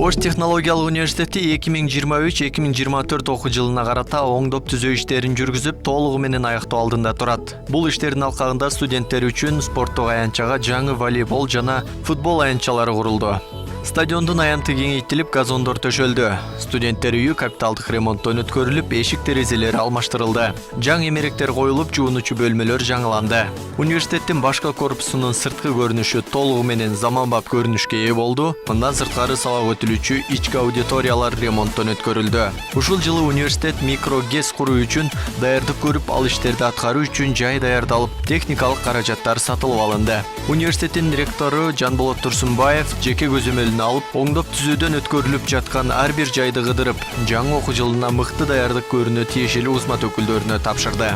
Ош технологиялык университети 2023-2024 окуу жылына карата оңдоп түзөө иштерин жүргүзүп, толугу менен аяктоо алдында турат. Бул иштердин алкагында студенттер үчүн спорттук аянтчага жаңы волейбол жана футбол аянтчалары курулду. Стадиондун аянты кеңейтилип, газондор төшөлдү. Студенттер үйү капиталдык ремонттон өткөрүлүп, эшик терезелери алмаштырылды. Жаңы эмеректер коюлуп, жуунуучу бөлмөлөр жаңыланды. Университеттин башка корпусунун сырткы көрүнүшү толугу менен заманбап көрүнүшкө ээ болду. Мындан сырткары сабак өтүлүүчү ички аудиториялар ремонттон өткөрүлдү. Ушул жылы университет микро ГЭС куруу үчүн даярдык көрүп, ал иштерди аткаруу үчүн жай даярдалып, техникалык каражаттар сатылып алынды. Университеттин ректору Жанболот Турсунбаев жеке көзөмөлүн алып, оңдоп түзүүдөн өткөрүлүп жаткан ар бир жайды кыдырып, жаңы окуу жылына мыкты даярдык көрүүнү тиешелүү кызмат өкүлдөрүнө тапшырды.